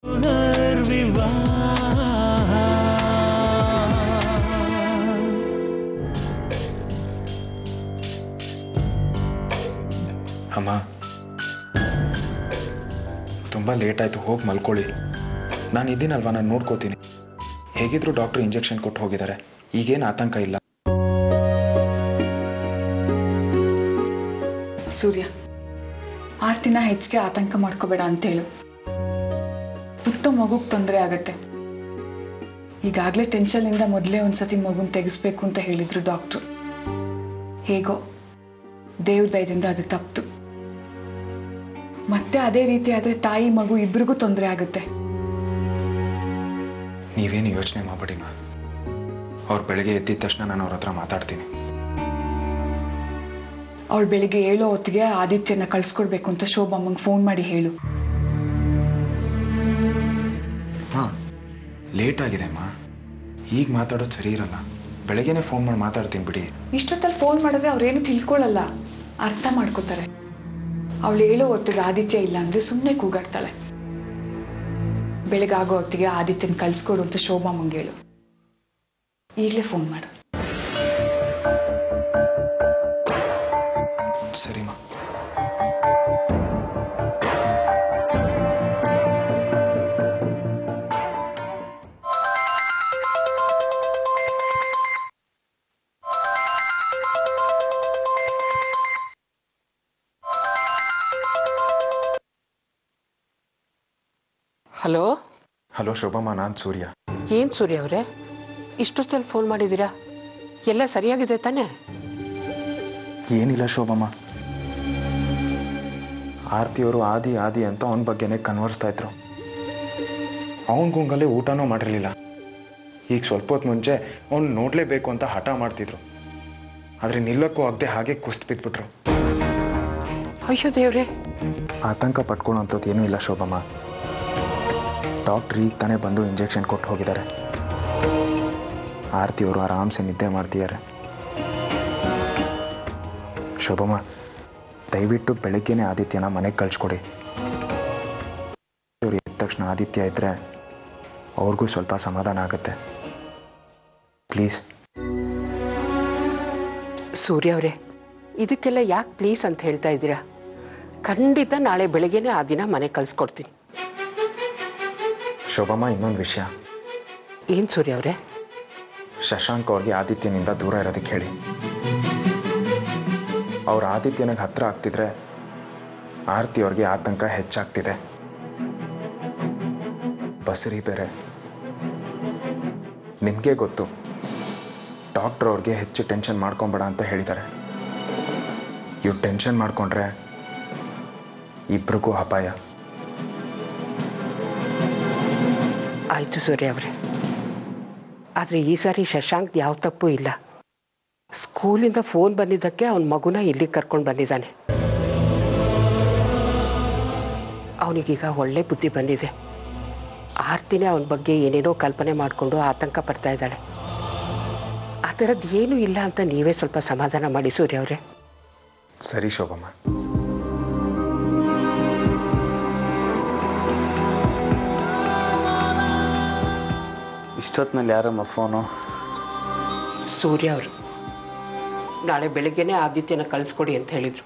ಅಮ್ಮ, ತುಂಬಾ ಲೇಟ್ ಆಯ್ತು, ಹೋಗಿ ಮಲ್ಕೊಳ್ಳಿ. ನಾನು ಇದ್ದೀನಲ್ವಾ, ನಾನು ನೋಡ್ಕೋತೀನಿ. ಹೇಗಿದ್ರು ಡಾಕ್ಟರ್ ಇಂಜೆಕ್ಷನ್ ಕೊಟ್ಟು ಹೋಗಿದ್ದಾರೆ, ಈಗೇನು ಆತಂಕ ಇಲ್ಲ. ಸೂರ್ಯ, ಆರ್ತಿನ ಹೆಚ್ಚಿಗೆ ಆತಂಕ ಮಾಡ್ಕೋಬೇಡ ಅಂತೇಳು. ಪುಟ್ಟ ಮಗುಗೆ ತೊಂದರೆ ಆಗತ್ತೆ. ಈಗಾಗಲೇ ಟೆನ್ಷನ್ನಿಂದ ಮೊದಲೇ ಒಂದ್ಸತಿ ಮಗುನ್ ತೆಗಿಸ್ಬೇಕು ಅಂತ ಹೇಳಿದ್ರು ಡಾಕ್ಟ್ರು. ಹೇಗೋ ದೇವ್ರ ದಯದಿಂದ ಅದು ತಪ್ಪಿತು. ಮತ್ತೆ ಅದೇ ರೀತಿ ಆದ್ರೆ ತಾಯಿ ಮಗು ಇಬ್ರಿಗೂ ತೊಂದರೆ ಆಗುತ್ತೆ. ನೀವೇನು ಯೋಚನೆ ಮಾಡಬೇಡಿ ಮಾ. ಅವ್ರು ಬೆಳಿಗ್ಗೆ ಎದ್ದಿದ ತಕ್ಷಣ ನಾನು ಅವ್ರ ಹತ್ರ ಮಾತಾಡ್ತೀನಿ. ಅವಳು ಬೆಳಿಗ್ಗೆ 7 ಹೊತ್ತಿಗೆ ಆದಿತ್ಯನ ಕಳ್ಸ್ಕೊಡ್ಬೇಕು ಅಂತ ಶೋಭಮ್ಮಂಗೆ ಫೋನ್ ಮಾಡಿ ಹೇಳು. ಹಾ, ಲೇಟ್ ಆಗಿದೆ ಅಮ್ಮ, ಈಗ ಮಾತಾಡೋದು ಸರಿ ಇರಲ್ಲ. ಬೆಳಗ್ಗೆನೆ ಫೋನ್ ಮಾಡಿ ಮಾತಾಡ್ತೀನಿ ಬಿಡಿ. ಇಷ್ಟೊತ್ತಲ್ಲಿ ಫೋನ್ ಮಾಡಿದ್ರೆ ಅವ್ರೇನು ತಿಳ್ಕೊಳ್ಳಲ್ಲ, ಅರ್ಥ ಮಾಡ್ಕೋತಾರೆ. ಅವಳು 7 ಹೊತ್ತಿಗೆ ಆದಿತ್ಯ ಇಲ್ಲ ಅಂದ್ರೆ ಸುಮ್ಮನೆ ಕೂಗಾಡ್ತಾಳೆ. ಬೆಳಗಾಗೋ ಹೊತ್ತಿಗೆ ಆದಿತ್ಯನ ಕಳ್ಸ್ಕೊಡು ಅಂತ ಶೋಭಮ್ಮಂಗೆ ಹೇಳು. ಈಗಲೇ ಫೋನ್ ಮಾಡು. ಸರಿಮಾ. ಹಲೋ. ಹಲೋ ಶೋಭಮ್ಮ, ನಾನು ಸೂರ್ಯ. ಏನ್ ಸೂರ್ಯ ಅವರೇ, ಇಷ್ಟೊತ್ತಲ್ಲಿ ಫೋನ್ ಮಾಡಿದ್ದೀರಾ? ಎಲ್ಲ ಸರಿಯಾಗಿದೆ ತಾನೆ? ಏನಿಲ್ಲ ಶೋಭಮ್ಮ, ಆರ್ತಿಯವರು ಆದಿ ಆದಿ ಅಂತ ಅವನ ಬಗ್ಗೆನೇ ಕನ್ವರ್ಸ್ತಾ ಇದ್ರು. ಅವನಿಗೊಂಗಲ್ಲೇ ಊಟನೂ ಮಾಡಿರಲಿಲ್ಲ. ಈಗ ಸ್ವಲ್ಪ ಹೊತ್ತು ಮುಂಚೆ ಅವ್ನು ನೋಡಲೇಬೇಕು ಅಂತ ಹಠ ಮಾಡ್ತಿದ್ರು. ಆದರೆ ನಿಲ್ಲಕ್ಕೂ ಆಗದೆ ಹಾಗೆ ಕುಸ್ತು ಬಿದ್ಬಿಟ್ರು. ಅಯ್ಯೋ ದೇವ್ರೆ. ಆತಂಕ ಪಟ್ಕೊಳ್ಳೋಂಥದ್ದು ಏನೂ ಇಲ್ಲ ಶೋಭಮ್ಮ. ಡಾಕ್ಟ್ರ್ ಈಗ ತಾನೇ ಬಂದು ಇಂಜೆಕ್ಷನ್ ಕೊಟ್ಟು ಹೋಗಿದ್ದಾರೆ. ಆರ್ತಿಯವರು ಆರಾಮ್ಸೆ ನಿದ್ದೆ ಮಾಡ್ತಿದ್ದಾರೆ. ಶೋಭಮ್ಮ, ದಯವಿಟ್ಟು ಬೆಳಗ್ಗೆನೆ ಆದಿತ್ಯನ ಮನೆಗೆ ಕಳಿಸ್ಕೊಡಿ. ಇವ್ರು ಎದ್ದ ತಕ್ಷಣ ಆದಿತ್ಯ ಇದ್ರೆ ಅವ್ರಿಗೂ ಸ್ವಲ್ಪ ಸಮಾಧಾನ ಆಗುತ್ತೆ. ಪ್ಲೀಸ್. ಸೂರ್ಯ ಅವರೇ, ಇದಕ್ಕೆಲ್ಲ ಯಾಕೆ ಪ್ಲೀಸ್ ಅಂತ ಹೇಳ್ತಾ ಇದ್ದೀರಾ? ಖಂಡಿತ ನಾಳೆ ಬೆಳಗ್ಗೆನೆ ಆ ದಿನ ಮನೆ ಕಳಿಸ್ಕೊಡ್ತೀನಿ. ಶೋಭಮ್ಮ, ಇನ್ನೊಂದು ವಿಷಯ. ಏನ್ ಸೂರ್ಯ ಅವರೇ? ಶಶಾಂಕ್ ಅವ್ರಿಗೆ ಆದಿತ್ಯನಿಂದ ದೂರ ಇರೋದಕ್ಕೆ ಹೇಳಿ. ಅವ್ರು ಆದಿತ್ಯನಿಗೆ ಹತ್ರ ಆಗ್ತಿದ್ರೆ ಆರ್ತಿ ಅವ್ರಿಗೆ ಆತಂಕ ಹೆಚ್ಚಾಗ್ತಿದೆ. ಬಸರಿ ಬೇರೆ. ನಿಮಗೆ ಗೊತ್ತು, ಡಾಕ್ಟರ್ ಅವ್ರಿಗೆ ಹೆಚ್ಚು ಟೆನ್ಷನ್ ಮಾಡ್ಕೊಂಬೇಡ ಅಂತ ಹೇಳಿದ್ದಾರೆ. ಇವ್ರು ಟೆನ್ಷನ್ ಮಾಡ್ಕೊಂಡ್ರೆ ಇಬ್ರಿಗೂ ಅಪಾಯ. ಆಯ್ತು ಸೂರ್ಯ ಅವರೇ, ಆದ್ರೆ ಈ ಸಾರಿ ಶಶಾಂಕ್ ಯಾವ ತಪ್ಪು ಇಲ್ಲ. ಸ್ಕೂಲಿಂದ ಫೋನ್ ಬಂದಿದ್ದಕ್ಕೆ ಅವನ ಮಗುನ ಇಲ್ಲಿಗೆ ಕರ್ಕೊಂಡು ಬಂದಿದ್ದಾನೆ. ಅವನಿಗೀಗ ಒಳ್ಳೆ ಬುದ್ಧಿ ಬಂದಿದೆ. ಆರ್ತಿನೇ ಅವನ ಬಗ್ಗೆ ಏನೇನೋ ಕಲ್ಪನೆ ಮಾಡಿಕೊಂಡು ಆತಂಕ ಪಡ್ತಾ ಇದ್ದಾಳೆ. ಆ ಥರದ್ದು ಏನೂ ಇಲ್ಲ ಅಂತ ನೀವೇ ಸ್ವಲ್ಪ ಸಮಾಧಾನ ಮಾಡಿ ಸೂರ್ಯ ಅವರೇ. ಸರಿ ಶೋಭಮ್ಮ. ಇಷ್ಟೊತ್ತಿನಲ್ಲಿ ಯಾರಮ್ಮ ಫೋನು? ಸೂರ್ಯ ಅವರು ನಾಳೆ ಬೆಳಗ್ಗೆನೆ ಆದಿತ್ಯನ ಕಳಿಸ್ಕೊಡಿ ಅಂತ ಹೇಳಿದ್ರು.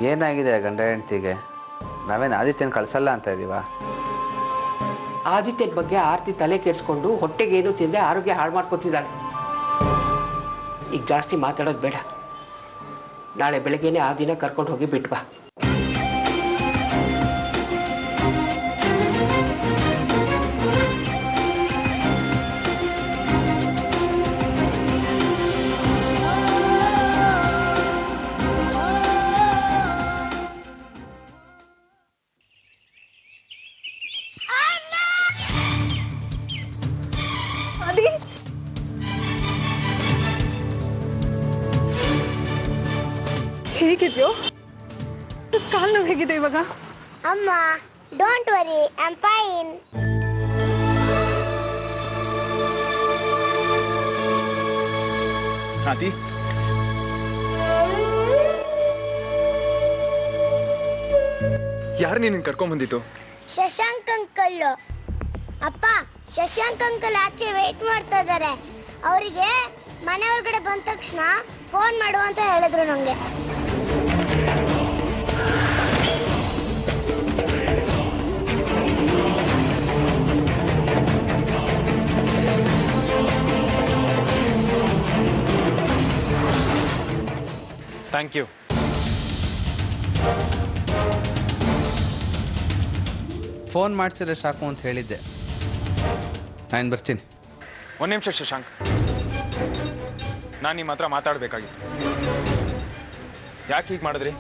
ಏನಾಗಿದೆ ಗಂಡ ಹೆಂಡತಿಗೆ? ನಾವೇನು ಆದಿತ್ಯನ ಕಳ್ಸಲ್ಲ ಅಂತ ಇದೀವ? ಆದಿತ್ಯನ ಬಗ್ಗೆ ಆರ್ತಿ ತಲೆ ಕೆಡಿಸ್ಕೊಂಡು ಹೊಟ್ಟೆಗೇನು ತಿಂದೆ ಆರೋಗ್ಯ ಹಾಳು ಮಾಡ್ಕೊತಿದ್ದಾಳೆ. ಈಗ ಜಾಸ್ತಿ ಮಾತಾಡೋದು ಬೇಡ. ನಾಳೆ ಬೆಳಗ್ಗೆನೆ ಆ ದಿನ ಕರ್ಕೊಂಡು ಹೋಗಿ ಬಿಟ್ಬಾ. ಹೇಗಿದ್ಯೋ? ಕಾಲು ನೋವು ಹೇಗಿದೆ ಇವಾಗ? ಅಮ್ಮ, don't worry, I am fine. ಆದಿ, ಯಾರು ನೀನು ಕರ್ಕೊಂಡ್ ಬಂದಿತ್ತು? ಶಶಾಂಕ್ ಅಂಕಲ್. ಅಪ್ಪ, ಶಶಾಂಕ್ ಅಂಕಲ್ ಆಚೆ ವೇಟ್ ಮಾಡ್ತಾ ಇದ್ದಾರೆ. ಅವರಿಗೆ ಮನೆ ಒಳಗಡೆ ಬಂದ ತಕ್ಷಣ ಫೋನ್ ಮಾಡು ಅಂತ ಹೇಳಿದ್ರು ನಂಗೆ. Thank you. ಫೋನ್ ಮಾಡಿಸಿದ್ರೆ ಸಾಕು ಅಂತ ಹೇಳಿದ್ದೆ. ನಾನು ಬರ್ತೀನಿ. ಒಂದು ನಿಮಿಷ ಶಶಾಂಕ್, ನಾನು ನಿಮ್ಮ ಹತ್ರ ಮಾತಾಡಬೇಕಾಗಿತ್ತು. ಯಾಕೆ ಹೀಗೆ ಮಾಡಿದ್ರಿ?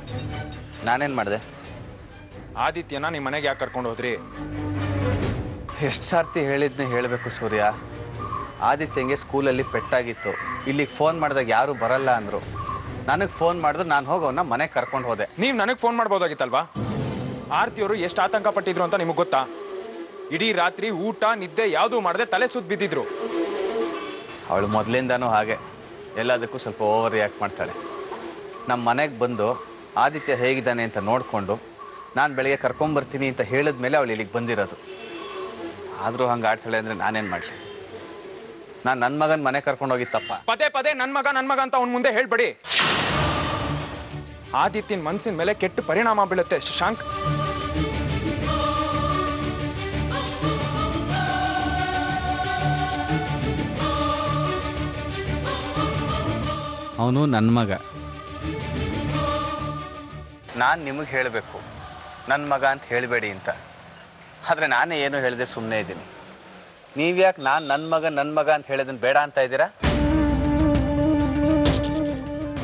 ನಾನೇನು ಮಾಡಿದೆ? ಆದಿತ್ಯನ ನಿಮ್ಮ ಮನೆಗೆ ಯಾಕೆ ಕರ್ಕೊಂಡು ಹೋದ್ರಿ? ಎಷ್ಟು ಸಾರ್ತಿ ಹೇಳಿದ್ನೇ ಹೇಳಬೇಕು ಸೂರ್ಯ. ಆದಿತ್ಯಂಗೆ ಸ್ಕೂಲಲ್ಲಿ ಪೆಟ್ಟಾಗಿತ್ತು. ಇಲ್ಲಿಗೆ ಫೋನ್ ಮಾಡಿದಾಗ ಯಾರೂ ಬರಲ್ಲ ಅಂದರು. ನನಗೆ ಫೋನ್ ಮಾಡಿದ್ರು ನಾನು ಹೋಗಿ ಅವನ್ನ ಮನೆಗೆ ಕರ್ಕೊಂಡು ಹೋದೆ. ನೀವು ನನಗೆ ಫೋನ್ ಮಾಡ್ಬೋದಾಗಿತ್ತಲ್ವಾ? ಆರ್ತಿಯವರು ಎಷ್ಟು ಆತಂಕ ಪಟ್ಟಿದ್ರು ಅಂತ ನಿಮಗೆ ಗೊತ್ತಾ? ಇಡೀ ರಾತ್ರಿ ಊಟ ನಿದ್ದೆ ಯಾವುದೂ ಮಾಡದೆ ತಲೆ ಸುತ್ತ ಬಿದ್ದಿದ್ರು. ಅವಳು ಮೊದಲಿಂದಾನೂ ಹಾಗೆ, ಎಲ್ಲದಕ್ಕೂ ಸ್ವಲ್ಪ ಓವರ್ ರಿಯಾಕ್ಟ್ ಮಾಡ್ತಾಳೆ. ನಮ್ಮ ಮನೆಗೆ ಬಂದು ಆದಿತ್ಯ ಹೇಗಿದ್ದಾನೆ ಅಂತ ನೋಡಿಕೊಂಡು ನಾನು ಬೆಳಗ್ಗೆ ಕರ್ಕೊಂಬರ್ತೀನಿ ಅಂತ ಹೇಳಿದ ಮೇಲೆ ಅವಳು ಇಲ್ಲಿಗೆ ಬಂದಿರೋದು. ಆದರೂ ಹಂಗೆ ಆಡ್ತಾಳೆ ಅಂದರೆ ನಾನೇನು ಮಾಡಲಿ? ನಾನು ನನ್ನ ಮಗನ ಮನೆ ಕರ್ಕೊಂಡು ಹೋಗಿತ್ತಪ್ಪ. ಪದೇ ಪದೇ ನನ್ನ ಮಗ ಅಂತ ಅವನ ಮುಂದೆ ಹೇಳ್ಬೇಡಿ. ಆದಿತ್ಯನ ಮನಸ್ಸಿನ ಮೇಲೆ ಕೆಟ್ಟ ಪರಿಣಾಮ ಬೀಳುತ್ತೆ ಶಶಾಂಕ್. ಅವನು ನನ್ನ ಮಗ. ನಾನು ನಿಮಗೆ ಹೇಳಬೇಕು ನನ್ನ ಮಗ ಅಂತ ಹೇಳಬೇಡಿ ಅಂತ. ಆದರೆ ನಾನೇ ಏನು ಹೇಳಿದೆ ಸುಮ್ಮನೆ ಇದ್ದೀನಿ. ನೀವ್ಯಾಕೆ ನಾನು ನನ್ನ ಮಗ ಅಂತ ಹೇಳಿದನ್ನು ಬೇಡ ಅಂತ ಇದ್ದೀರಾ?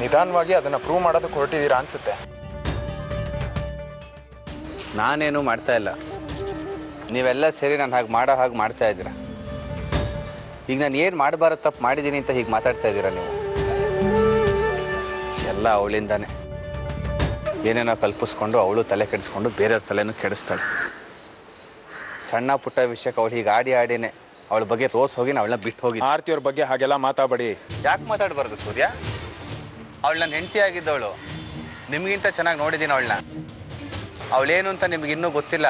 ನಿಧಾನವಾಗಿ ಅದನ್ನ ಪ್ರೂವ್ ಮಾಡೋದಕ್ಕೆ ಹೊರಟಿದ್ದೀರಾ ಅನ್ಸುತ್ತೆ. ನಾನೇನು ಮಾಡ್ತಾ ಇಲ್ಲ. ನೀವೆಲ್ಲ ಸೇರಿ ನಾನು ಹಾಗೆ ಮಾಡ್ತಾ ಇದ್ದೀರಾ. ಈಗ ನಾನು ಏನು ಮಾಡಬಾರದು ತಪ್ಪು ಮಾಡಿದ್ದೀನಿ ಅಂತ ಹೀಗೆ ಮಾತಾಡ್ತಾ ಇದ್ದೀರಾ ನೀವು. ಎಲ್ಲ ಅವಳಿಂದಾನೆ. ಏನೇನೋ ಕಲ್ಪಿಸ್ಕೊಂಡು ಅವಳು ತಲೆ ಕೆಡಿಸ್ಕೊಂಡು ಬೇರೆಯವ್ರ ತಲೆನೂ ಕೆಡಿಸ್ತಾಳೆ. ಸಣ್ಣ ಪುಟ್ಟ ವಿಷಯಕ್ಕೆ ಅವಳು ಹೀಗೆ ಆಡಿನೇ ಅವಳ ಬಗ್ಗೆ ರೋಸ್ ಹೋಗಿ ಅವಳನ್ನ ಬಿಟ್ಟು ಹೋಗಿ. ಆರ್ತಿಯವ್ರ ಬಗ್ಗೆ ಹಾಗೆಲ್ಲ ಮಾತಾಡಬೇಡಿ. ಯಾಕೆ ಮಾತಾಡಬಾರ್ದು ಸೂರ್ಯ? ಅವಳು ನನ್ನ ಹೆಂಡತಿ ಆಗಿದ್ದವಳು. ನಿಮಗಿಂತ ಚೆನ್ನಾಗಿ ನೋಡಿದ್ದೀನಿ ಅವಳನ್ನ. ಅವಳೇನು ಅಂತ ನಿಮಗಿನ್ನೂ ಗೊತ್ತಿಲ್ಲ.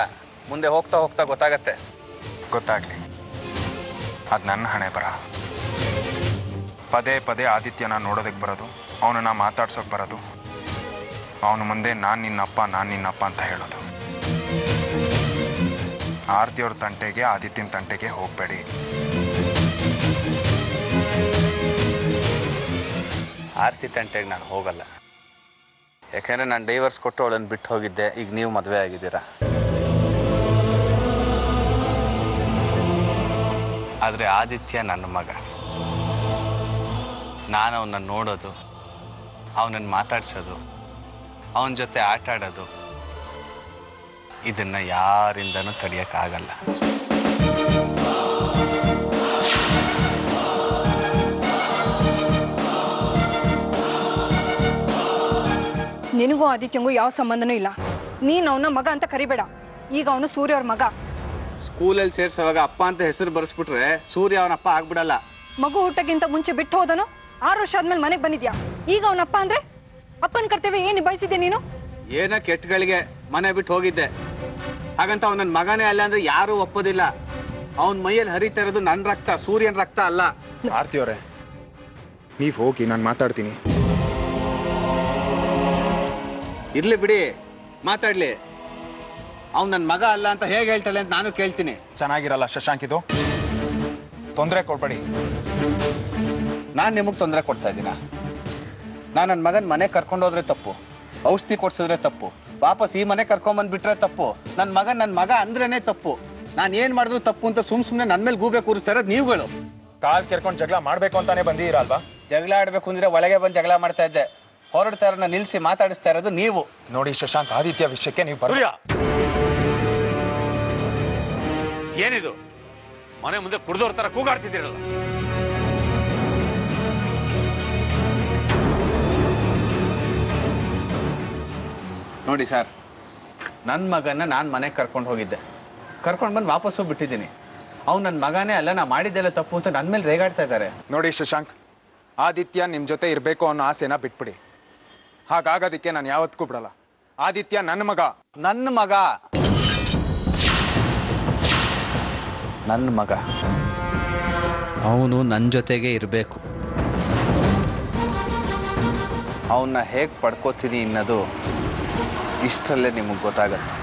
ಮುಂದೆ ಹೋಗ್ತಾ ಹೋಗ್ತಾ ಗೊತ್ತಾಗತ್ತೆ. ಗೊತ್ತಾಗ್ಲಿ. ಅದು ನನ್ನ ಹಣೆ ಬರಹ. ಪದೇ ಪದೇ ಆದಿತ್ಯನ ನೋಡೋದಕ್ಕೆ ಬರೋದು, ಅವನನ್ನ ಮಾತಾಡ್ಸೋಕೆ ಬರೋದು, ಅವನ ಮುಂದೆ ನಾನು ನಿನ್ನಪ್ಪ ಅಂತ ಹೇಳೋದು. ಆರ್ತಿಯವ್ರ ತಂಟೆಗೆ ಆದಿತ್ಯನ ತಂಟೆಗೆ ಹೋಗಬೇಡಿ. ಆರ್ತಿ ತಂಟೆಗೆ ನಾನು ಹೋಗಲ್ಲ. ಯಾಕೆಂದರೆ ನಾನು ಡೈವರ್ಸ್ ಕೊಟ್ಟು ಅವಳನ್ನು ಬಿಟ್ಟು ಹೋಗಿದ್ದೆ. ಈಗ ನೀವು ಮದುವೆ ಆಗಿದ್ದೀರಾ. ಆದರೆ ಆದಿತ್ಯ ನನ್ನ ಮಗ. ನಾನು ಅವನನ್ನು ನೋಡೋದು, ಅವನನ್ನು ಮಾತಾಡ್ಸೋದು, ಅವನ ಜೊತೆ ಆಟ ಆಡೋದು, ಇದನ್ನು ಯಾರಿಂದನೂ ತಡೆಯೋಕ್ಕಾಗಲ್ಲ. ನಿನಗೂ ಆದಿತ್ಯಂಗೂ ಯಾವ ಸಂಬಂಧನೂ ಇಲ್ಲ. ನೀನು ಅವನ ಮಗ ಅಂತ ಕರಿಬೇಡ. ಈಗ ಅವನು ಸೂರ್ಯ ಅವ್ರ ಮಗ. ಸ್ಕೂಲಲ್ಲಿ ಸೇರಿಸುವಾಗ ಅಪ್ಪ ಅಂತ ಹೆಸರು ಬರೆಸ್ಬಿಟ್ರೆ ಸೂರ್ಯ ಅವನಪ್ಪ ಆಗ್ಬಿಡಲ್ಲ. ಮಗು ಊಟಕ್ಕಿಂತ ಮುಂಚೆ ಬಿಟ್ಟು ಹೋದನು. 6 ವರ್ಷ ಆದ್ಮೇಲೆ ಮನೆಗೆ ಬಂದಿದ್ಯಾ. ಈಗ ಅವನಪ್ಪ ಅಂದ್ರೆ ಅಪ್ಪನ ಕರ್ತವ್ಯ ಏನು ನಿಭಾಯಿಸಿದ್ದೆ ನೀನು? ಏನ ಕೆಟ್ಟಗಳಿಗೆ ಮನೆ ಬಿಟ್ಟು ಹೋಗಿದ್ದೆ. ಹಾಗಂತ ಅವನ ನನ್ನ ಮಗನೇ ಅಲ್ಲ ಅಂದ್ರೆ ಯಾರೂ ಒಪ್ಪೋದಿಲ್ಲ. ಅವನ ಮೈಯಲ್ಲಿ ಹರಿತಾ ಇರೋದು ನನ್ನ ರಕ್ತ, ಸೂರ್ಯನ ರಕ್ತ ಅಲ್ಲ. ಆರ್ತಿಯವರೇ, ನೀವು ಹೋಗಿ, ನಾನು ಮಾತಾಡ್ತೀನಿ. ಇರ್ಲಿ ಬಿಡಿ, ಮಾತಾಡ್ಲಿ. ಅವ್ನು ನನ್ನ ಮಗ ಅಲ್ಲ ಅಂತ ಹೇಗೆ ಹೇಳ್ತಾಳೆ ಅಂತ ನಾನು ಕೇಳ್ತೀನಿ. ಚೆನ್ನಾಗಿರಲ್ಲ ಶಶಾಂಕ್, ಇದು ತೊಂದರೆ ಕೊಡ್ಬೇಡಿ. ನಾನು ನಿಮಗೆ ತೊಂದರೆ ಕೊಡ್ತಾ ಇದ್ದೀನ? ನಾನು ನನ್ನ ಮಗನ ಮನೆ ಕರ್ಕೊಂಡೋದ್ರೆ ತಪ್ಪು, ಔಷಧಿ ಕೊಡ್ಸಿದ್ರೆ ತಪ್ಪು, ವಾಪಸ್ ಈ ಮನೆ ಕರ್ಕೊಂಬಂದ್ಬಿಟ್ರೆ ತಪ್ಪು. ನನ್ನ ಮಗ ಅಂದ್ರೇನೆ ತಪ್ಪು. ನಾನು ಏನ್ ಮಾಡಿದ್ರು ತಪ್ಪು ಅಂತ ಸುಮ್ಮನೆ ನನ್ನ ಮೇಲೆ ಗೂಬೆ ಕೂರಿಸ್ತಾ ಇರೋದು ನೀವುಗಳು. ಕಾಲ್ ಕೆರ್ಕೊಂಡು ಜಗಳ ಮಾಡ್ಬೇಕು ಅಂತಾನೆ ಬಂದಿರಲ್ವಾ? ಜಗಳ ಆಡ್ಬೇಕು ಅಂದ್ರೆ ಒಳಗೆ ಬಂದು ಜಗಳ ಮಾಡ್ತಾ ಇದ್ದೆ. ಹೊರಡ್ತಾ ಇರೋನ್ನ ನಿಲ್ಸಿ ಮಾತಾಡಿಸ್ತಾ ಇರೋದು ನೀವು. ನೋಡಿ ಶಶಾಂಕ್, ಆದಿತ್ಯ ವಿಷಯಕ್ಕೆ ನೀವು ಏನಿದು? ಮನೆ ಮುಂದೆ ಕುಡ್ದೋರ್ ತರ ಕೂಗಾಡ್ತಿದ್ದೀರಲ್ಲ. ನೋಡಿ ಸರ್, ನನ್ನ ಮಗನ್ನ ನಾನು ಮನೆಗೆ ಕರ್ಕೊಂಡು ಹೋಗಿದ್ದೆ. ಕರ್ಕೊಂಡು ಬಂದು ವಾಪಸ್ಸು ಬಿಟ್ಟಿದ್ದೀನಿ. ಅವ್ನು ನನ್ನ ಮಗನೇ ಅಲ್ಲ, ನಾ ಮಾಡಿದ್ದೆಲ್ಲ ತಪ್ಪು ಅಂತ ನನ್ನ ಮೇಲೆ ರೇಗಾಡ್ತಾ ಇದ್ದಾರೆ. ನೋಡಿ ಶಶಾಂಕ್, ಆದಿತ್ಯ ನಿಮ್ ಜೊತೆ ಇರಬೇಕು ಅನ್ನೋ ಆಸೆನ ಬಿಟ್ಬಿಡಿ. ಹಾಗಾಗೋದಕ್ಕೆ ನಾನು ಯಾವತ್ತೂ ಬಿಡಲ್ಲ. ಆದಿತ್ಯ ನನ್ನ ಮಗ. ನನ್ನ ಮಗ ನನ್ನ ಮಗ, ಅವನು ನನ್ನ ಜೊತೆಗೆ ಇರಬೇಕು. ಅವನ್ನ ಹೇಗೆ ಪಡ್ಕೋತೀನಿ ಅನ್ನೋದು ಇಷ್ಟರಲ್ಲೇ ನಿಮಗೆ ಗೊತ್ತಾಗತ್ತೆ.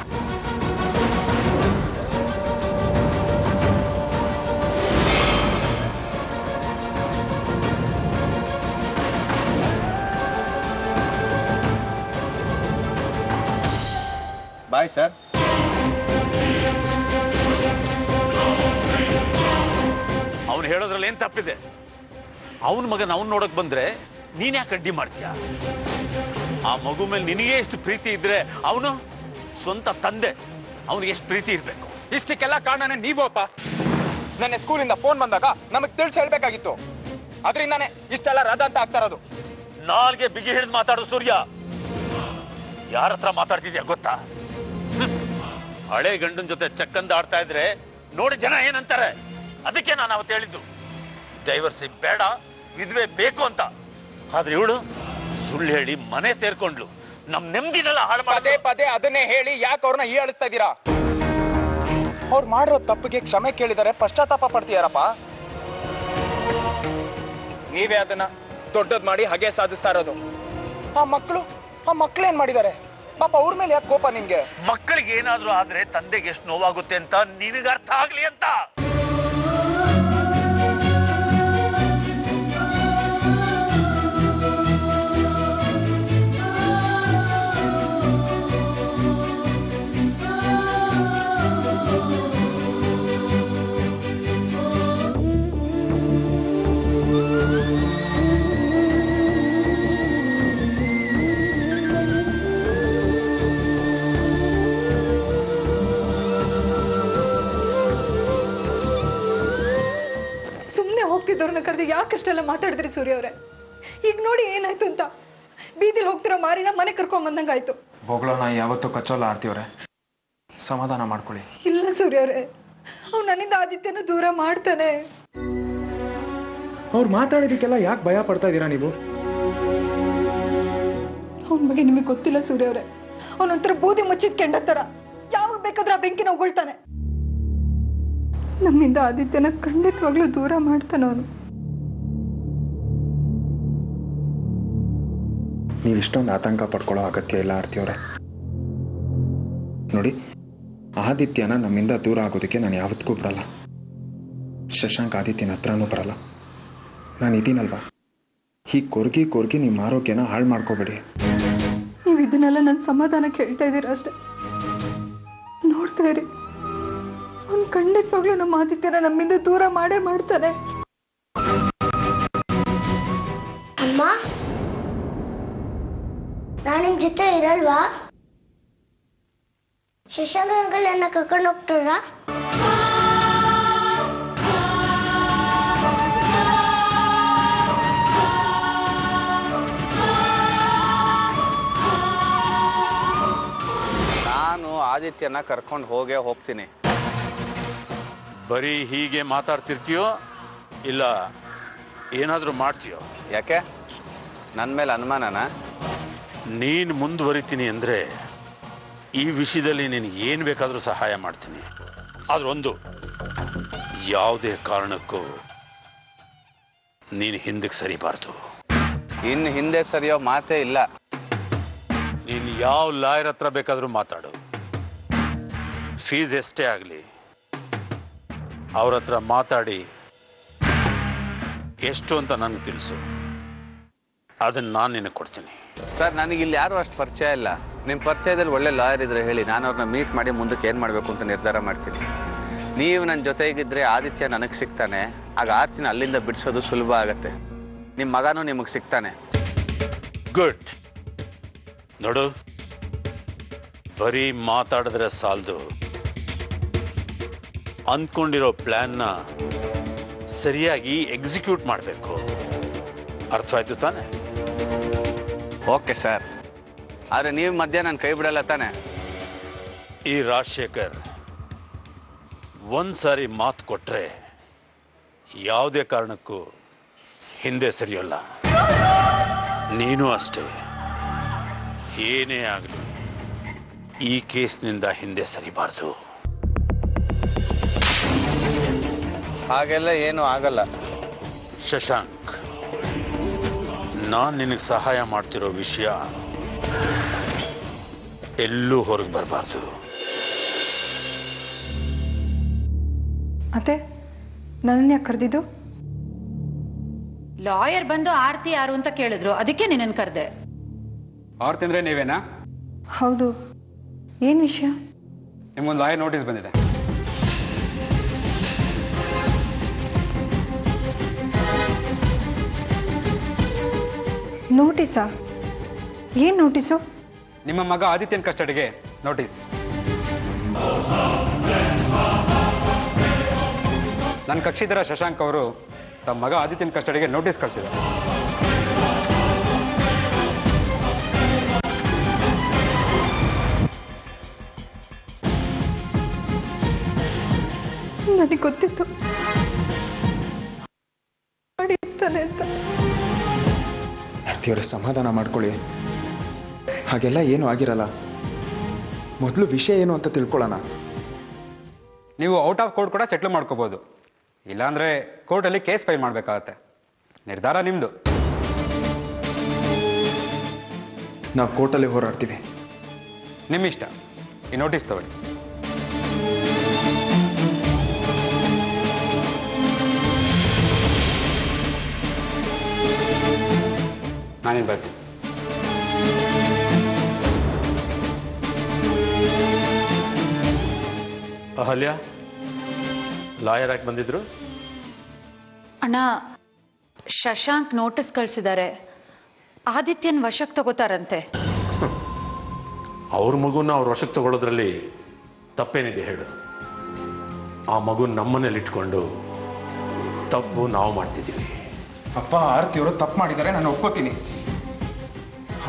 Bye sir. ಅವನು ಹೇಳೋದ್ರಲ್ಲಿ ಏನ್ ತಪ್ಪಿದೆ? ಅವನ ಮಗನ ಅವನ್ ನೋಡಕ್ ಬಂದ್ರೆ ನೀನ್ ಯಾಕೆ ಅಡ್ಡಿ ಮಾಡ್ತೀಯ? ಆ ಮಗು ಮೇಲೆ ನಿನಗೆ ಎಷ್ಟು ಪ್ರೀತಿ ಇದ್ರೆ ಅವನು ಸ್ವಂತ ತಂದೆ, ಅವನಿಗೆ ಎಷ್ಟು ಪ್ರೀತಿ ಇರ್ಬೇಕು? ಇಷ್ಟಕ್ಕೆಲ್ಲ ಕಾರಣನೇ ನೀವು ಅಪ್ಪ. ನನ್ನ ಸ್ಕೂಲಿಂದ ಫೋನ್ ಬಂದಾಗ ನಮಗ್ ತಿಳಿಸಿ ಹೇಳ್ಬೇಕಾಗಿತ್ತು. ಅದರಿಂದಾನೇ ಇಷ್ಟೆಲ್ಲ ರದ್ದ ಅಂತ ಆಗ್ತಾ ಇರೋದು. ನಾಲ್ಗೆ ಬಿಗಿ ಹಿಡಿದು ಮಾತಾಡು ಸೂರ್ಯ. ಯಾರ ಹತ್ರ ಮಾತಾಡ್ತಿದ್ಯಾ ಗೊತ್ತಾ? ಹಳೆ ಗಂಡನ ಜೊತೆ ಚಕ್ಕಂದ ಆಡ್ತಾ ಇದ್ರೆ ನೋಡಿ ಜನ ಏನಂತಾರೆ. ಅದಕ್ಕೆ ನಾನು ಅವತ್ತು ಹೇಳಿದ್ದು ಡೈವರ್ಸಿ ಬೇಡ, ವಿಧವೆ ಬೇಕು ಅಂತ. ಆದ್ರೆ ಇವಳು ಸುಳ್ಳು ಹೇಳಿ ಮನೆ ಸೇರ್ಕೊಂಡ್ಲು. ನಮ್ ನೆಮ್ಮದಿನೆಲ್ಲ ಹಾಳು ಪದೇ ಪದೇ ಅದನ್ನೇ ಹೇಳಿ ಯಾಕೆ ಅವ್ರನ್ನ ಹೀಯಾಳಿಸ್ತಾ ಇದ್ದೀರಾ? ಅವ್ರು ಮಾಡಿರೋ ತಪ್ಪಿಗೆ ಕ್ಷಮೆ ಕೇಳಿದರೆ ಪಶ್ಚಾತ್ತಾಪ ಪಡ್ತೀಯಾರಪ್ಪ. ನೀವೇ ಅದನ್ನ ದೊಡ್ಡದ್ ಮಾಡಿ ಹಾಗೆ ಸಾಧಿಸ್ತಾ ಇರೋದು. ಆ ಮಕ್ಳು ಏನ್ ಮಾಡಿದ್ದಾರೆ ಪಾಪ? ಅವ್ರ ಮೇಲೆ ಯಾಕೆ ಕೋಪ ನಿಮ್ಗೆ? ಮಕ್ಕಳಿಗೆ ಏನಾದ್ರೂ ಆದ್ರೆ ತಂದೆಗೆ ಎಷ್ಟು ನೋವಾಗುತ್ತೆ ಅಂತ ನಿನಗೆ ಅರ್ಥ ಆಗ್ಲಿ ಅಂತ. ಹೋಗ್ತಿದ್ದವ್ರನ್ನ ಕರೆದು ಯಾಕಷ್ಟೆಲ್ಲ ಮಾತಾಡಿದ್ರಿ ಸೂರ್ಯ ಅವರೇ? ಈಗ ನೋಡಿ ಏನಾಯ್ತು ಅಂತ. ಬೀದಿಲಿ ಹೋಗ್ತಿರೋ ಮಾರಿನ ಮನೆ ಕರ್ಕೊಂಡ್ ಬಂದಂಗಾಯ್ತು. ಬೊಗಳೋಣ ಯಾವತ್ತೂ ಕಚ್ಚೋಲ್ಲ ಆರ್ತಿವ್ರೆ, ಸಮಾಧಾನ ಮಾಡ್ಕೊಳ್ಳಿ. ಇಲ್ಲ ಸೂರ್ಯ ಅವರೇ, ಅವ್ನು ನನ್ನಿಂದ ಆದಿತ್ಯನ ದೂರ ಮಾಡ್ತಾನೆ. ಅವ್ರು ಮಾತಾಡಿದಕ್ಕೆಲ್ಲ ಯಾಕೆ ಭಯ ಪಡ್ತಾ ಇದ್ದೀರಾ ನೀವು? ಅವನ ಬಗ್ಗೆ ನಿಮಗೆ ಗೊತ್ತಿಲ್ಲ ಸೂರ್ಯ ಅವರೇ. ಅವನೊಂಥರ ಬೂದಿ ಮುಚ್ಚಿದ ಕೆಂಡ ತರ ಯಾವಾಗ ಬೇಕಾದ್ರೂ ಆ ಬೆಂಕಿನ ಉಗುಳ್ತಾನೆ. ನಮ್ಮಿಂದ ಆದಿತ್ಯನ ಖಂಡಿತವಾಗ್ಲೂ ದೂರ ಮಾಡ್ತಾನೆ ಅವನು. ನೀವು ಇಷ್ಟೊಂದು ಆತಂಕ ಪಡ್ಕೊಳ್ಳೋ ಅಗತ್ಯ ಇಲ್ಲ ಆರ್ತಿಯವರೇ. ನೋಡಿ, ಆದಿತ್ಯನ ನಮ್ಮಿಂದ ದೂರ ಆಗೋದಕ್ಕೆ ನಾನು ಯಾವತ್ತಿಗೂ ಬಿಡಲ್ಲ. ಶಶಾಂಕ್ ಆದಿತ್ಯನ ಹತ್ರನೂ ಬರಲ್ಲ. ನಾನು ಇದೀನಲ್ವಾ, ಹೀಗೆ ಕೊರ್ಗಿ ನಿಮ್ಮ ಆರೋಗ್ಯನ ಹಾಳು ಮಾಡ್ಕೋಬೇಡಿ. ನೀವು ಇದನ್ನೆಲ್ಲ ನನ್ನ ಸಮಾಧಾನ ಕೇಳ್ತಾ ಇದ್ದೀರಾ ಅಷ್ಟೇ. ನೋಡ್ತಾ ಇರಿ, ಅವ್ನು ಖಂಡಿತವಾಗ್ಲೂ ನಮ್ಮ ಆದಿತ್ಯನ ನಮ್ಮಿಂದ ದೂರ ಮಾಡೇ ಮಾಡ್ತಾನೆ. ಅಮ್ಮ, ನಾನು ನಿಮ್ ಜೊತೆ ಇರಲ್ವಾ? ಶಶಾಂಕ್ ಅಂಕಲ್ ನನ್ನ ಕರ್ಕೊಂಡು ಹೋಗ್ತಾರಾ? ನಾನು ಆದಿತ್ಯನ ಕರ್ಕೊಂಡು ಹೋಗ್ತೀನಿ. ಬರೀ ಹೀಗೆ ಮಾತಾಡ್ತಿರ್ತೀಯೋ ಇಲ್ಲ ಏನಾದ್ರೂ ಮಾಡ್ತೀಯೋ? ಯಾಕೆ, ನನ್ನ ಮೇಲೆ ಅನುಮಾನನಾ? ನೀನು ಮುಂದುವರಿತೀನಿ ಅಂದ್ರೆ ಈ ವಿಷಯದಲ್ಲಿ ನಿನಗೆ ಏನು ಬೇಕಾದರೂ ಸಹಾಯ ಮಾಡ್ತೀನಿ. ಆದ್ರೆ ಒಂದು, ಯಾವುದೇ ಕಾರಣಕ್ಕೂ ನೀನು ಹಿಂದಕ್ಕೆ ಸರಿಬಾರ್ದು. ಇನ್ನು ಹಿಂದೆ ಸರಿಯೋ ಮಾತೇ ಇಲ್ಲ. ನೀನು ಯಾವ ಲಾಯರ್ ಹತ್ರ ಬೇಕಾದರೂ ಮಾತಾಡು, ಫೀಸ್ ಎಷ್ಟೇ ಆಗಲಿ ಅವ್ರ ಹತ್ರ ಮಾತಾಡಿ ಎಷ್ಟು ಅಂತ ನನಗೆ ತಿಳಿಸು. ಅದನ್ನ ನಾನು ನಿನಗೆ ಕೊಡ್ತೀನಿ. ಸರ್, ನನಗಿಲ್ಲಿ ಯಾರು ಅಷ್ಟು ಪರಿಚಯ ಇಲ್ಲ. ನಿಮ್ಮ ಪರಿಚಯದಲ್ಲಿ ಒಳ್ಳೆ ಲಾಯರ್ ಇದ್ರೆ ಹೇಳಿ, ನಾನು ಅವ್ರನ್ನ ಮೀಟ್ ಮಾಡಿ ಮುಂದಕ್ಕೆ ಏನು ಮಾಡಬೇಕು ಅಂತ ನಿರ್ಧಾರ ಮಾಡ್ತೀನಿ. ನೀವು ನನ್ನ ಜೊತೆಗಿದ್ರೆ ಆದಿತ್ಯ ನನಗೆ ಸಿಗ್ತಾನೆ, ಆಗ ಆರ್ತಿನ ಅಲ್ಲಿಂದ ಬಿಡಿಸೋದು ಸುಲಭ ಆಗತ್ತೆ. ನಿಮ್ಮ ಮಗನೂ ನಿಮಗೆ ಸಿಗ್ತಾನೆ. ಗುಡ್. ನೋಡು, ಬರೀ ಮಾತಾಡಿದ್ರೆ ಸಾಲದು, ಅಂದ್ಕೊಂಡಿರೋ ಪ್ಲಾನ್ನ ಸರಿಯಾಗಿ ಎಕ್ಸಿಕ್ಯೂಟ್ ಮಾಡಬೇಕು. ಅರ್ಥವಾಯ್ತು ತಾನೆ? ಓಕೆ ಸರ್, ಆದರೆ ನೀವು ಮಧ್ಯ ನಾನು ಕೈ ಬಿಡಲ್ಲ ತಾನೆ? ಈ ರಾಜಶೇಖರ್ ಒಂದ್ಸಾರಿ ಮಾತು ಕೊಟ್ರೆ ಯಾವುದೇ ಕಾರಣಕ್ಕೂ ಹಿಂದೆ ಸರಿಯೋಲ್ಲ. ನೀನು ಅಷ್ಟೇ. ಏನೇ ಆಗಲಿ ಈ ಕೇಸ್ನಿಂದ ಹಿಂದೆ ಸರಿಬಾರ್ದು. ಹಾಗೆಲ್ಲ ಏನೂ ಆಗಲ್ಲ. ಶಶಾಂಕ್, ನಾನು ನಿನಗೆ ಸಹಾಯ ಮಾಡ್ತಿರೋ ವಿಷಯ ಎಲ್ಲೂ ಹೊರಗೆ ಬರಬಾರ್ದು. ಅತ್ತೆ ನನ್ನನ್ನು ಯಾಕೆ ಕರೆದಿದ್ದು? ಲಾಯರ್ ಬಂದು ಆರ್ತಿ ಯಾರು ಅಂತ ಕೇಳಿದ್ರು, ಅದಕ್ಕೆ ನಿನ್ನನ್ನು ಕರೆದೆ. ಆರ್ತಿ ಅಂದ್ರೆ ನೀವೇನಾ? ಹೌದು. ಏನು ವಿಷಯ? ನಿಮ್ಗೊಂದು ಲಾಯರ್ ನೋಟಿಸ್ ಬಂದಿದೆ. ನೋಟಿಸಾ? ಏನು ನೋಟಿಸು? ನಿಮ್ಮ ಮಗ ಆದಿತ್ಯನ್ ಕಸ್ಟಡಿಗೆ ನೋಟಿಸ್. ನನ್ನ ಕಕ್ಷಿಧರ ಶಶಾಂಕ್ ಅವರು ತಮ್ಮ ಮಗ ಆದಿತ್ಯನ್ ಕಸ್ಟಡಿಗೆ ನೋಟಿಸ್ ಕಳಿಸಿದ್ದಾರೆ. ನನಗೆ ಗೊತ್ತಿತ್ತು ಮಾಡಿರ್ತಾನೆ ಅಂತ. ಆರ್ತಿಯವರೇ, ಸಮಾಧಾನ ಮಾಡ್ಕೊಳ್ಳಿ. ಹಾಗೆಲ್ಲ ಏನು ಆಗಿರಲ್ಲ. ಮೊದಲು ವಿಷಯ ಏನು ಅಂತ ತಿಳ್ಕೊಳ್ಳೋಣ. ನೀವು ಔಟ್ ಆಫ್ ಕೋರ್ಟ್ ಕೂಡ ಸೆಟ್ಲ್ ಮಾಡ್ಕೋಬಹುದು, ಇಲ್ಲಾಂದ್ರೆ ಕೋರ್ಟಲ್ಲಿ ಕೇಸ್ ಫೈಲ್ ಮಾಡಬೇಕಾಗತ್ತೆ. ನಿರ್ಧಾರ ನಿಮ್ದು. ನಾವು ಕೋರ್ಟಲ್ಲಿ ಹೋರಾಡ್ತೀವಿ. ನಿಮ್ಮ ಇಷ್ಟ. ಈ ನೋಟಿಸ್ ತಗೊಳ್ಳಿ. ನಾನೇನು ಬರ್ತೀನಿ. ಅಹಲ್ಯ, ಲಾಯರ್ ಆಗಿ ಬಂದಿದ್ರು? ಅಣ್ಣ, ಶಶಾಂಕ್ ನೋಟಿಸ್ ಕಳಿಸಿದ್ದಾರೆ. ಆದಿತ್ಯನ್ ವಶಕ್ಕೆ ತಗೋತಾರಂತೆ. ಅವ್ರ ಮಗುನ ಅವ್ರ ವಶಕ್ಕೆ ತಗೊಳ್ಳೋದ್ರಲ್ಲಿ ತಪ್ಪೇನಿದೆ ಹೇಳು? ಆ ಮಗು ನಮ್ಮನೇಲಿ ಇಟ್ಕೊಂಡು ತಪ್ಪು ನಾವು ಮಾಡ್ತಿದ್ದೀವಿ. ಅಪ್ಪ, ಆರ್ತಿಯವರು ತಪ್ಪು ಮಾಡಿದ್ದಾರೆ, ನಾನು ಒಪ್ಕೋತೀನಿ.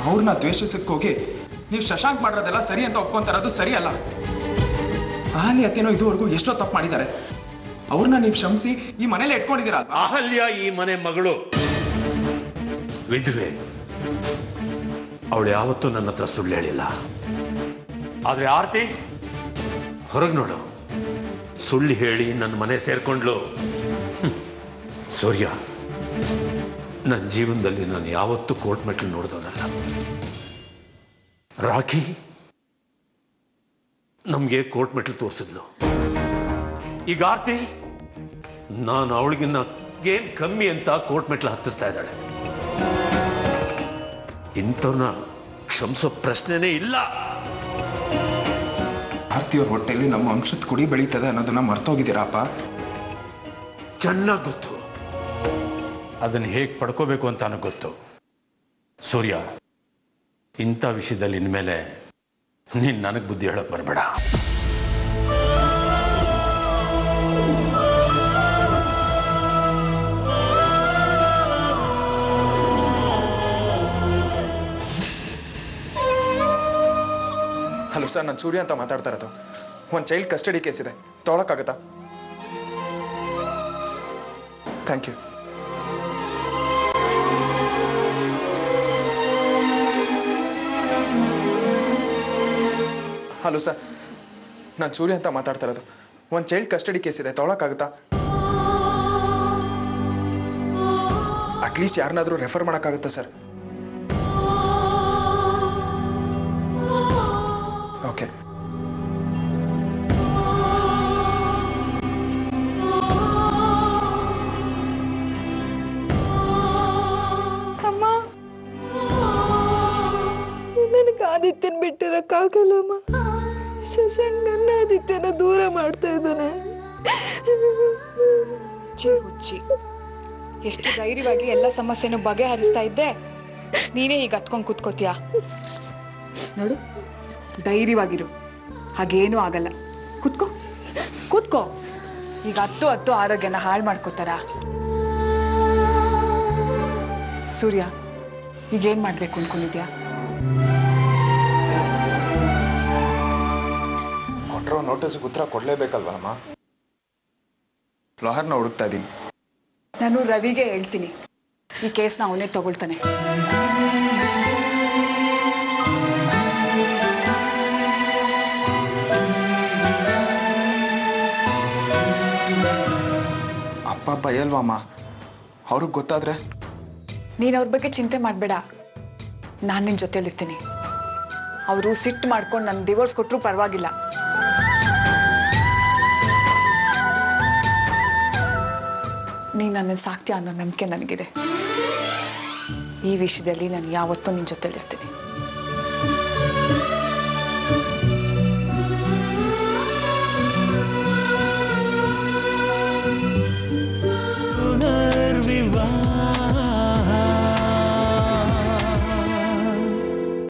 ಅವ್ರನ್ನ ದ್ವೇಷಿಸಕ್ಕೆ ಹೋಗಿ ನೀವು ಶಶಾಂಕ್ ಮಾಡಿರೋದೆಲ್ಲ ಸರಿ ಅಂತ ಒಪ್ಕೊಂತಾರದು ಸರಿ ಅಲ್ಲ. ಅಹಲ್ಯ ಅತ್ತೇನೋ ಇದುವರೆಗೂ ಎಷ್ಟೋ ತಪ್ಪು ಮಾಡಿದ್ದಾರೆ. ಅವ್ರನ್ನ ನೀವು ಕ್ಷಮಿಸಿ ಈ ಮನೇಲಿ ಇಟ್ಕೊಂಡಿದ್ದೀರಾ? ಅಹಲ್ಯ ಈ ಮನೆ ಮಗಳು, ವಿಧವೆ. ಅವಳು ಯಾವತ್ತೂ ನನ್ನ ಹತ್ರ ಸುಳ್ಳು ಹೇಳಿಲ್ಲ. ಆದ್ರೆ ಆರ್ತಿ ಹೊರಗೆ ನೋಡು, ಸುಳ್ಳು ಹೇಳಿ ನನ್ನ ಮನೆ ಸೇರ್ಕೊಂಡ್ಲು. ಸೂರ್ಯ, ನನ್ನ ಜೀವನದಲ್ಲಿ ನಾನು ಯಾವತ್ತೂ ಕೋರ್ಟ್ ಮೆಟ್ಲು ನೋಡಿದವನಲ್ಲ. ರಾಖಿ ನಮ್ಗೆ ಕೋರ್ಟ್ ಮೆಟ್ಲು ತೋರಿಸಿದ್ಲು. ಈಗ ಆರ್ತಿ ನಾನು ಅವಳಿಗಿನ್ನ ಏನ್ ಕಮ್ಮಿ ಅಂತ ಕೋರ್ಟ್ ಮೆಟ್ಲು ಹತ್ತಿಸ್ತಾ ಇದ್ದಾಳೆ. ಇಂಥವ್ರನ್ನ ಕ್ಷಮಿಸೋ ಪ್ರಶ್ನೆನೇ ಇಲ್ಲ. ಆರ್ತಿಯವ್ರ ಹೊಟ್ಟೆಯಲ್ಲಿ ನಮ್ಮ ಅಂಶದ ಕುಡಿ ಬೆಳೀತದೆ ಅನ್ನೋದನ್ನ ಮರ್ತೋಗಿದ್ದೀರಾಪ. ಚೆನ್ನಾಗಿ ಗೊತ್ತು, ಅದನ್ನು ಹೇಗೆ ಪಡ್ಕೋಬೇಕು ಅಂತ ನನಗೆ ಗೊತ್ತು. ಸೂರ್ಯ, ಇಂಥ ವಿಷಯದಲ್ಲಿ ಇನ್ಮೇಲೆ ನೀನು ನನಗೆ ಬುದ್ಧಿ ಹೇಳಕ್ ಬರಬೇಡ. ಹಲೋ ಸರ್, ನಾನು ಸೂರ್ಯ ಅಂತ ಮಾತಾಡ್ತಾ ಇರೋದು. ಒಂದು ಚೈಲ್ಡ್ ಕಸ್ಟಡಿ ಕೇಸ್ ಇದೆ, ತೊಗೊಳಕ್ಕಾಗತ್ತಾ? Thank you. ಹಲೋ ಸರ್, ನಾನು ಸೂರ್ಯ ಅಂತ ಮಾತಾಡ್ತಾ ಇರೋದು. ಒಂದು ಚೈಲ್ಡ್ ಕಸ್ಟಡಿ ಕೇಸ್ ಇದೆ, ತೊಗೊಳಕ್ಕಾಗತ್ತಾ? ಅಟ್ಲೀಸ್ಟ್ ಯಾರನ್ನಾದ್ರೂ ರೆಫರ್ ಮಾಡೋಕ್ಕಾಗತ್ತಾ ಸರ್? ಓಕೆ. ಅಮ್ಮ, ನನಗೆ ಆದಿತ್ಯನ್ ಬಿಟ್ಟಿರಕ್ಕಾಗಲ್ಲಮ್ಮ. ಶಶಾಂಕ್ ನನ್ನ ಆದಿತ್ಯನ ದೂರ ಮಾಡ್ತಾ ಇದ್ದಾನೆ. ಹುಚ್ಚಿ, ಎಷ್ಟು ಧೈರ್ಯವಾಗಿ ಎಲ್ಲ ಸಮಸ್ಯೆನೂ ಬಗೆಹರಿಸ್ತಾ ಇದ್ದೆ, ನೀನೇ ಈಗ ಹತ್ಕೊಂಡು ಕೂತ್ಕೋತೀಯ ನೋಡು. ಧೈರ್ಯವಾಗಿರು, ಹಾಗೇನೂ ಆಗಲ್ಲ. ಕೂತ್ಕೋ ಕೂತ್ಕೋ. ಈಗ ಹತ್ತು ಆರೋಗ್ಯನ ಹಾಳು ಮಾಡ್ಕೋತಾರ? ಸೂರ್ಯ, ಈಗೇನ್ ಮಾಡ್ಬೇಕು ಅನ್ಕೊಂಡಿದ್ಯಾ? ಕೊಟ್ಟಿರೋ ನೋಟಿಸ್ಗೆ ಉತ್ತರ ಕೊಡ್ಲೇಬೇಕಲ್ವಮ್ಮ? ಲಾಯರ್ನ ಹುಡುಕ್ತಾ ಇದ್ದೀನಿ. ನಾನು ರವಿಗೆ ಹೇಳ್ತೀನಿ, ಈ ಕೇಸ್ನ ಅವನೇ ತಗೊಳ್ತಾನೆ. ಅಪ್ಪ ಬೈಯಲ್ವಮ್ಮ? ಅವ್ರಿಗೆ ಗೊತ್ತಾದ್ರೆ? ನೀನು ಅವ್ರ ಬಗ್ಗೆ ಚಿಂತೆ ಮಾಡಬೇಡ, ನಾನು ನಿನ್ನ ಜೊತೆಲಿರ್ತೀನಿ. ಅವರು ಸಿಟ್ಟು ಮಾಡ್ಕೊಂಡು ನನ್ನ ಡಿವೋರ್ಸ್ ಕೊಟ್ಟರು ಪರವಾಗಿಲ್ಲ. ನೀನು ನನ್ನನ್ನು ಸಾಕ್ತೀಯ ಅನ್ನೋ ನಂಬಿಕೆ ನನಗಿದೆ. ಈ ವಿಷಯದಲ್ಲಿ ನಾನು ಯಾವತ್ತೂ ನಿನ್ನ ಜೊತೆಲಿರ್ತೀನಿ.